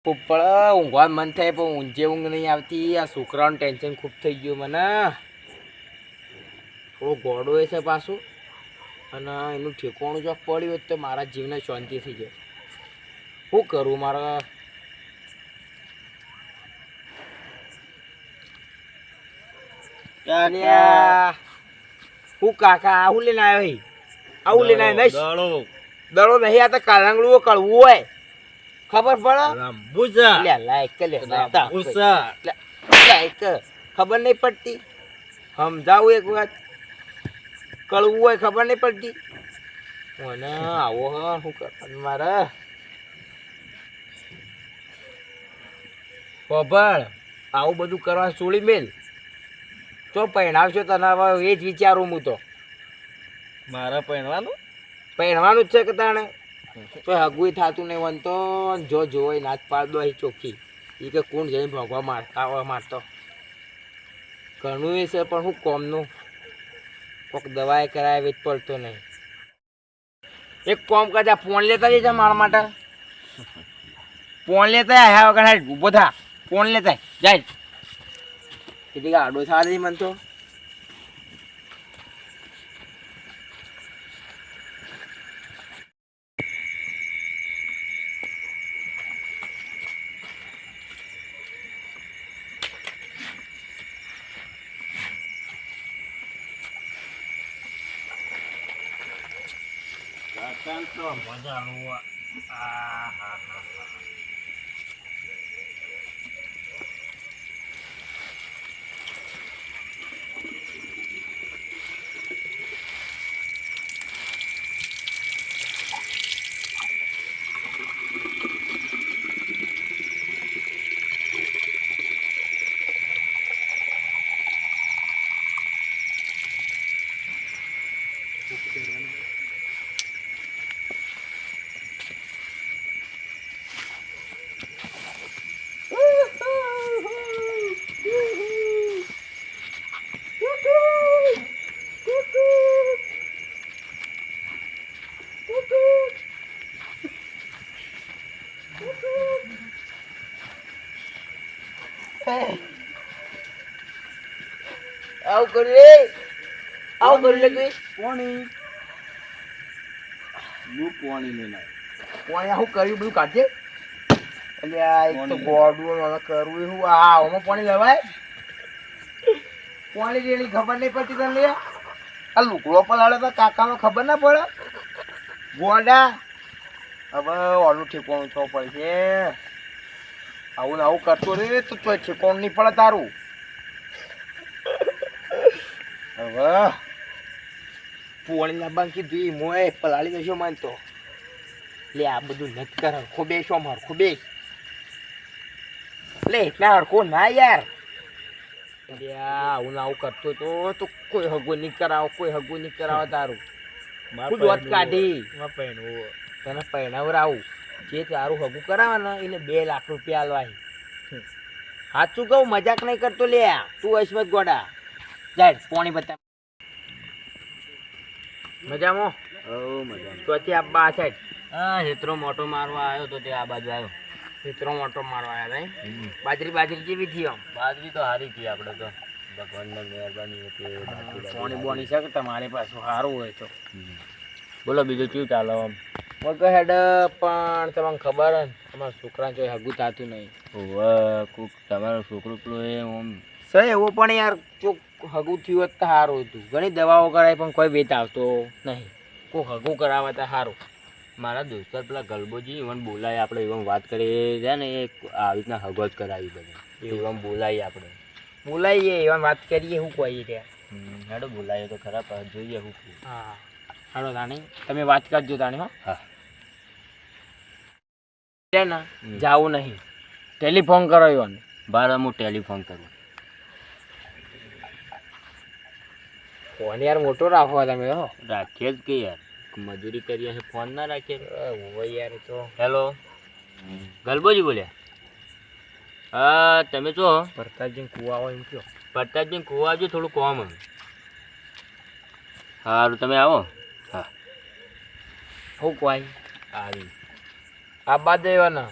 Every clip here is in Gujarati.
ખૂબ પડે ઊંઘવા મન થાય પણ ઊંઘે ઊંઘ નહીં આવતી. આ છોકરાઓનું ટેન્શન ખૂબ થઈ ગયું મને. થોડો ગોડો એ છે પાછું અને એનું ઠેકોણું જો પડ્યું હોત તો મારા જીવને શાંતિ થઈ જાય. શું કરું મારા હું કાકા આવું લઈને આવ્યો? આવું લઈને આવ્યો? દડો નહીં આ તો કાળાંગળું કળવું હોય ખબર પડે ખબર નહીં પડતી. સમજાવું એક વાત કળવું હોય ખબર નહીં પડતી. મને આવો હ શું કરવાનું મારે ખબર આવું બધું કરવા છોડી મેલ તો પહેણાવશો તને હવે એ જ વિચારું હું તો. મારા પહેણવાનું જ છે કે તાણે તો હગુય થતું નહીં વનતો જો જોઈ નાચ પાડ દો અહીં ચોખ્ખી એ કે કોણ જઈને ભગવા મારતા મારતો ઘણું એ છે પણ હું કોમનું કોઈક દવાએ કરાય વેચ પડતો નહીં. એક કોમ કરતા ફોન લેતા જઈશ મારા માટે. ફોન લેતા આવ્યા વગર ઊભો થા. ફોન લેતા જાય કીધી આડો થવા દે મને તો. મજા આવું કર્યું આવું કર્યું લે પોણી લઈને પોણી આવું કર્યું બધું કાઢજે. એટલે આ એક તો ગોડું કરવું એવું આ આમાં પાણી લેવાય પાણી લેવાની ખબર નહીં પડતી તને લે. આ લુકડો પલાળે તો કાકાનો ખબર ના પડે ગોડા. હવે ઓલું ઠેકોણું થવું પડશે. આવું ને આવું કરતો રે તો ઠેકોણું નહીં પડે તારું. હવે પોણી લાવવાનું કીધું એ મોએ પલાળી દેશો મને તો. લે આ બધું નથી કર હરખો બેસો હરખો બેસ લે એટલા હરખો ના યાર. આવું આવું કરતો તો કોઈ હગો નહીં કરાવો કોઈ હગો નહીં કરાવો તારું. હું દોત કાઢી તને પહેણાવરાવું જે તારું હગું કરાવે ને એને 2 લાખ રૂપિયા આલવાય. સાચું કહું મજાક નહીં કરતો લે તું અસ્મત ગોડા. જાય પોણી બતા મજામાં તો આ બા સાઈડ હેતરો મોટો મારવા આવ્યો તો તે આ બાજુ આવ્યો. મિત્રો મોટો મારવા આવ્યા નહીં. બાજરી જેવી થઈ આમ બાજરી તો સારી થઈ આપણે તો ભગવાનની મહેરબાની હતી. પોણી બોણી છે કે તમારી પાસે સારું હોય તો બોલો બીજું કેવું ચાલે આમ? વગર હેડ પણ તમને ખબર ને તમારા છોકરાને જોઈ હગું થતું નહીં. કોક તમારું છોકરું પેલું એ આમ સર એવું પણ યાર ચોક હગું થયું હોત તો સારું હતું. ઘણી દવાઓ કરાય પણ કોઈ વેત આવતો નહીં. કોઈ હગું કરાવે તો સારું. મારા દોસ્તર પેલા ગલબોજી ઇવન બોલાય આપણે ઇવન વાત કરીએ છે ને એ આવી રીતના હગો જ કરાવી બધે ઇવન બોલાવીએ આપણે બોલાવીએ એવા વાત કરીએ શું કહીએ ત્યાં. હેડો બોલાવીએ તો ખરાબ જોઈએ શું. હા હાલો તાણી તમે વાત કરજો તાણી. હો હા ને જાવું નહીં ટેલિફોન કરો ઇવન. બાર હું ટેલિફોન કરું. ફોન યાર મોટો રાખો તમે. હો રાખીએ જ કે યાર મજૂરી કરીએ ફોન ના રાખીએ હોય યાર તો. હેલો ગલબોજી બોલ્યા? હા તમે છો? પ્રતાપજી કુવા હોય એમ કયો. પ્રતાપજી કુવા આવજો થોડું કોમ. સારું તમે આવો. હું કોઈ આવી આ બાદ દેવાના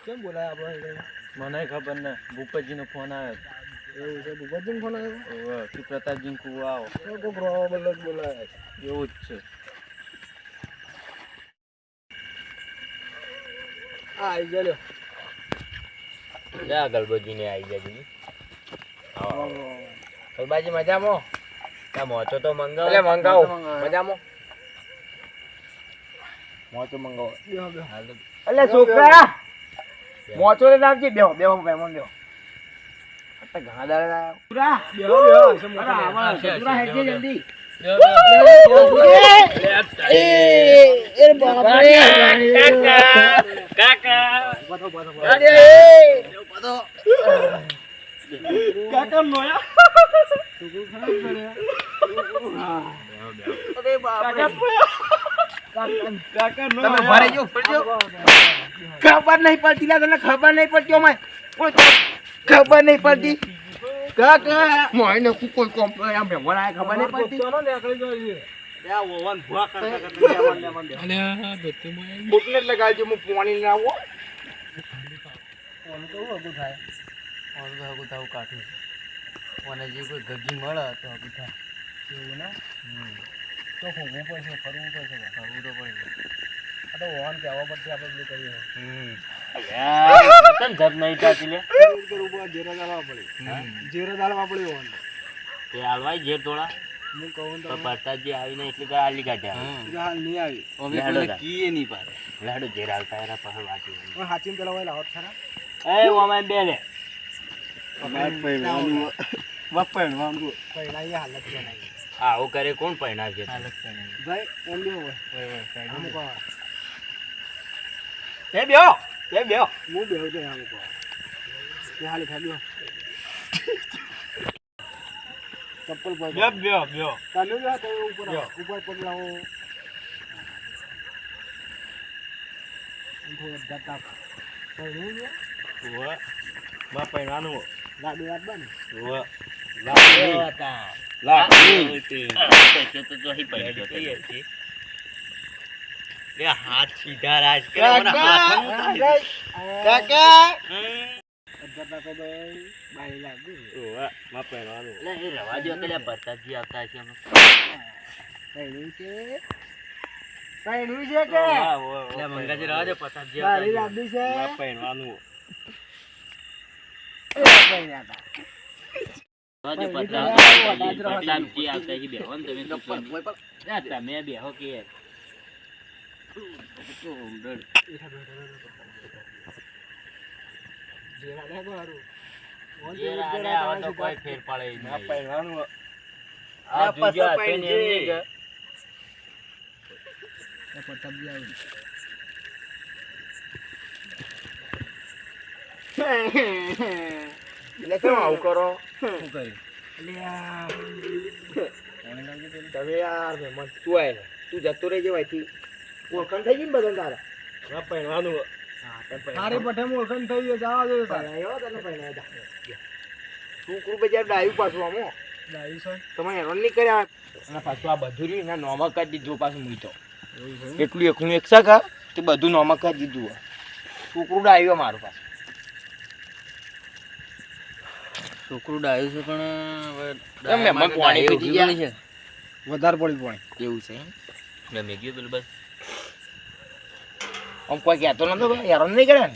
કેમ બોલાય આપણે? મને ખબર ને ભૂપતજીનો ફોન આવ્યો. એવું છે? ભૂપતજીનો ફોન આવ્યો? ઓવે કે પ્રતાપજી કુવા આવો. કોઈ પ્રોબ્લેમ જ બોલાય. એવું જ છે. હા આવી ગયો. જા ગલબોજીને આવી જાય. ગલબાજી મજામાં? તા મોચો તો મંગાવો. એટલે મંગાવો મજામાં. મોચો મંગાવો. એટલે છોકરા મોચો લઈને આવજે. બેહો બેહો મહેમાન બેહો. અત્યારે ઘણા દાડા પૂરા બેહો બેહો. અરે આવા પૂરા હેડજે જલ્દી. એ બાપા કાકા કાકા મોયા અરે બાપા કાકા નો તમે ભરે જો ફરજો. ખબર નહીં પડતી લા તને ખબર નહીં પડતી ઓમાં ખબર નહીં પડતી કાકા મોઈને કોઈ કોમ આમ ભેગો ના ખબર નહીં પડતી ચલો નીકળી જોઈએ. યા ઓવન ભૂવા કરતા કરતા અને બેતે મોય બુકને લગાવજો. હું પાણી ના આવો ફોન તો હગું થાય. ફોન તો હગું થાવ કાઠું. ફોને જે કોઈ ગગી મળે તો હગું થાય એવું ને. તો ફોગવું પડશે, ફરવું પડશે, ફરવું તો પડશે. આ તો ઓન કહેવા પડશે આપણે બધું કરીએ. તન જબ નહીં ચાતી લે. જેરા દાળવા પડે. જેરા દાળવા પડે ઓન. તે હાલવાય જે થોડા હું કહું તો તો પ્રતાપજી આવીને એટલી તો આલી કાઢ્યા. હાલ નહીં આવી. અમે કોઈને કીએ નહીં પાડે. લાડો જે હાલતા એરા પહલ વાંચી. હું હાચીને પેલા હોય લાવત ખરા. એ ઓમાં બે લે. પૈણાનું પૈણાઈ હાલત બનાવી. આવું કરે કોણ પૈણાવશે? ભાઈ એમ બી હોય. અમુક એ બેહો હું બેહો તો અમુક એ હાલી ખાડ્યો ચપ્પલ પર બેહો તમે બેહો તો ઉપર પગલાઓ થોડો જતા પૈણું છે. ઓવા બા પૈણાનું લાડુ વાત બને. ઓવા હાથ સીધા રાજ કાકા જતા તો ભાઈ બાઈ લાગુ રવા દો કે પ્રતાપજી આવતા છે. પૈણું છે કે મંગાજી રવા દો પ્રતાપજી બારી લાગુ છે. પૈણવાનું પૈણ્યા હતા. પ્રતાપજી આવતા છે. બેહો ને તમે તમે બેહો કે કોઈ ફેર પડે એટલે કેમ આવું કરો? શું કર્યું? તમે યાર મહેમાન તું આય ને તું જતો રહેજે ભાઈથી. ઓળખાણ થઈ ગઈ ને બધા તારા. તારી પઠે ઓળખાણ થઈ ગઈ. જવા દે છોકરું બજાર ડાયું પાછું આમો તમે હેરાન નહીં કર્યા. અને પાછું આ બધું રહ્યું એના નોમક કરી દીધું પાછું મૂઈ તો એટલું એકલું એક શાખા તે બધું નોમક કરી દીધું. છોકરું ડાયું મારું પાછું. છોકરું ડાયું છે પણ પાણી પીધી ગયા છે. વધારે પડી પાણી એવું છે. મેં ગયું પેલું બસ આમ કોઈ કહેતો નતો હેરાન નહીં કરે ને.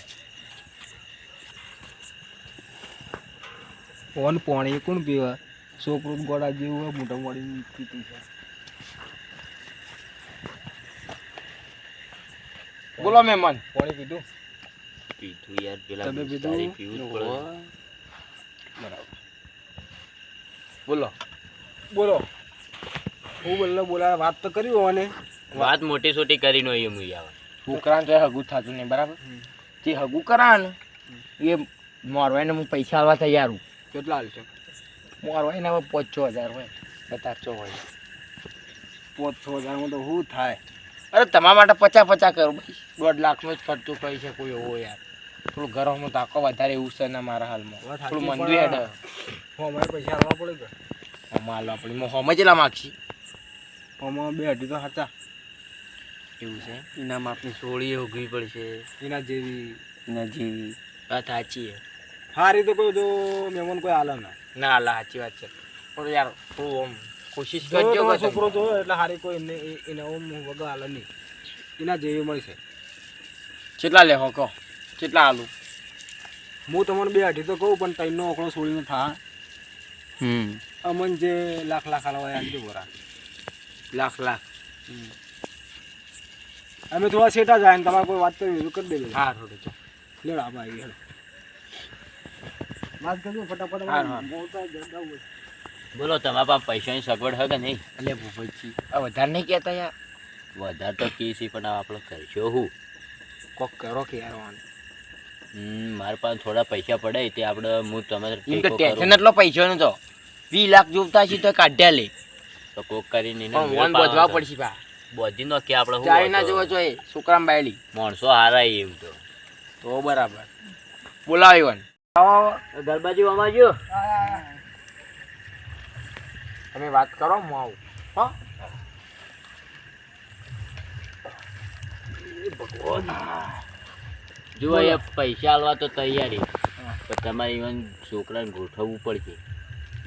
ફોન પાણી કોણ પીવા? છોકરું ગોળા જેવું હોય મોટા મોડી પીતું છે. બોલો મહેમાન પાણી પીધું? પીધું યાર પેલા તમે પીધું? તારી પીવું જ પડે. બરાબર બોલો હું બોલા વાત તો કરી હોવાને. વાત મોટી સોટી કરીને હોય એમ આવે. છોકરાને તો હગું થતું નહીં બરાબર. જે હગું કરા ને એ મોરવાઈને હું પૈસા આલવા તૈયાર હું. કેટલા હાલશો? મોરવાઈને હવે 5-6 હજાર હોય 50-100 હોય. 5-6 હજારમાં તો શું થાય? અરે તમારા માટે 50-50 કરું ભાઈ. 1.5 લાખનો જ ખર્ચો કરી શકો એવો યાર. થોડું ઘરમાં તાકો વધારે એવું છે ને મારા હાલમાં. થોડું મંદુ હેડ અમારે પૈસા આલવા પડે કે આલવા પડે. હમ જેટલા માગશી? આમાં 2 અઢી તો હતા. એવું છે? એના માપની સોળી ઉઘવી પડશે. એના જેવી એના જેવી વાત સાચી છે. હારી તો કોઈ જો મહેમાન કોઈ હાલે ના ના લા સાચી વાત છે. પણ યાર થોડું આમ કોશિશ જો કરજો તમારો કે છોકરો જોયો એટલે હારી કોઈ એને ઓમ વગર હાલે નહીં એના જેવી મળશે. કેટલા લેખો કહો કેટલા આલુ હું તમને 2 અઢી તો કહું પણ તઈનો ઓકળો છોડીને થા અમન જે લાખ હાલવા હોય આલજો બોરા. લાખ અમે થોડા સેટા જાય ને તમારે કોઈ વાત કરવી હોય તો કરી દેજો. હા થોડું છે લેડો આપણે આવી હેડો વાત કરજો ફટાફટ. હા, હા. બોલતા જતા હોય. બોલો તમારા પાસે પૈસાની સગવડ હે કે નહીં? એટલે ભૂપતજી આ વધારે નહીં કહેતા યાર. વધારે તો કી છે પણ આપણે કરશો હું. કોક કરો કે યાર વાન મારા પાસે થોડા પૈસા પડે તે આપણે હું તમે એમ તો ટેન્શન એટલો પૈસાનો તો 20 લાખ જોતા છે તો કાઢ્યા લે તો કોક કરીને એને પણ મેળ વન બધવા પાડવાનો. પડશે પા બોધી નો કે આપણે ચારી ના શું જોવો છો એ છોકરામાં બાયલી માણસો હારાય એમ તો બરાબર બોલાવી વન તો ગરબાજી અમાજો તમે વાત કરો હું આવું હો જો એ પૈસા આલવા તો તૈયારી પણ તમારે ઇવન છોકરાને ગોઠવવું પડશે.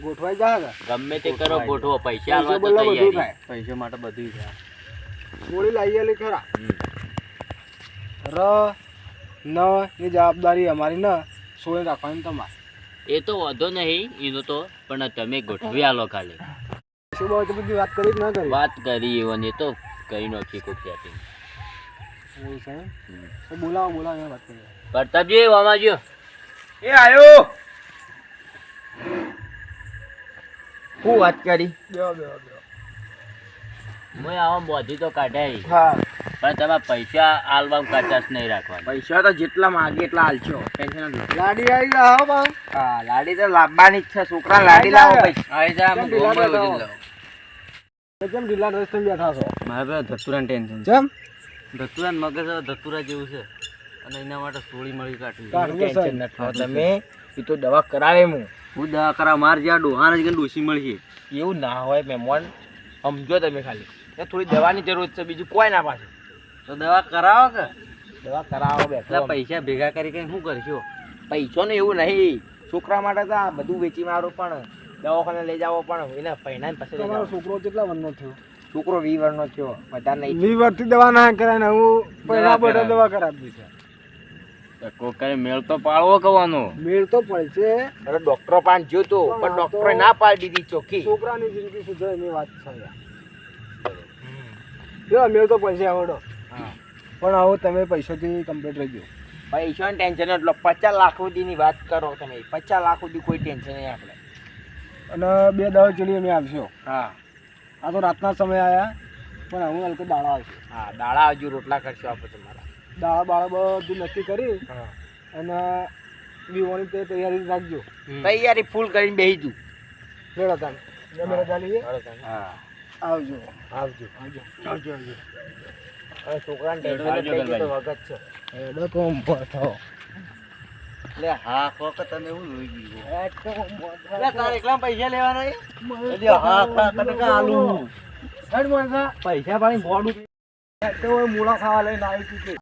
ગોઠવાઈ જાય ગમે તે કરો ગોઠવો પૈસા આલવા તો બધું તૈયારી. થાય. પૈસા માટે બધું થાય ગોળી લાવી આલી ખરા હમ. ર ન ની જવાબદારી અમારી ન સોય રાખવાની તમારે. એ તો વાંધો નહીં એનો તો પણ તમે ગોઠવી આલો ખાલી. શું બહુ બધી વાત કરી કે ના કરી વાત કરી ઇવન એ તો કરી નાખી કોક સેટિંગ. એવું છે એમ? તો બોલાવો એમ વાત કરીએ. પ્રતાપજી વામાજો એ આયો હું વાત કરી બેહો મેં આવા બોધી તો કાઢાય હા પણ તમે પૈસા આલવામાં કચાશ નહીં રાખવાની. પૈસા તો જેટલા માંગે એટલા હાલશો ટેન્શન નથી. લાડી આવી ગયા હો બા. હા લાડી તો લાવવાની જ છે છોકરા લાડી લાવો પૈસા આવી જા કેમ ઢીલા બેઠા હો? કેમ ઢીલા રસ્તે બેઠા છો? મારે ધતુરાન ટેન્શન જેમ ધતુરાન મગજ ધતુરા જેવું છે અને એના માટે સોળી મળી કાઢવી કાઢવું ટેન્શન છે. નથી તમે એ તો દવા કરાવે હું દવા કરાવ માર જ્યાં ડોહાને જ ડોસી મળશે એવું ના હોય મહેમાન સમજો તમે ખાલી એ થોડી દવાની જરૂર છે બીજું કોઈ ના પાસે તો દવા કરાવો કે દવા કરાવો બેઠો પૈસા ભેગા કરી કઈ શું કરશો પૈસાનું એવું નહીં છોકરા માટે તો આ બધું વેચી મારો પણ દવાખાને લઈ જાવો પણ એને પહેલા પછી લઈ તમારો જાઓ. છોકરો કેટલા વર્ષનો થયો? છોકરો 20 વર્ષનો થયો વધારે નહીં 20 વર્ષથી દવા ના કરાય ને હું પહેલા કરાવે. બધા દવા કરાવી છે. તો કોક કરે મેળ તો પાડવો કવાનો. મેળ તો પડશે. અરે ડોક્ટરો પાસે જો તો પણ ડોક્ટરે ના પાડી દીધી ચોખ્ખી છોકરાની જિંદગી સુધરે એની વાત છે યાર. જો મેળ તો પડશે આવડો હા પણ આવો તમે પૈસાથી કમ્પ્લીટ રહેજો. પૈસાની ટેન્શન એટલો 50 લાખ સુધીની વાત કરો તમે 50 લાખ સુધી કોઈ ટેન્શન નહીં આપણે અને 2 દવા ચડી અમે આવશો. હા આ તો રાતના સમય આવ્યા પણ હું હલકો દાડા આવશે. હા દાડા હજુ રોટલા કરશો આપણે તમારા દાડા બાળા બધું નક્કી કરી હા અને વિવોની તે તૈયારી રાખજો. તૈયારી ફૂલ કરીને બેસી જુ રેડો તાને અમે રજા લઈએ. હા આવજો. આવજો આવજો હવે છોકરાને આવજો ટેન્શન તો ગરબાજી. વગત છે એડો તો મોટો. એટલે હા કોક તમે હું લઈ ગયું એટલે તારે એકલા પૈસા લેવાના એટલે હા તને કા આલુ પૈસા પાણી મોડું મૂળા ખાવા લઈને આવી ચૂકે.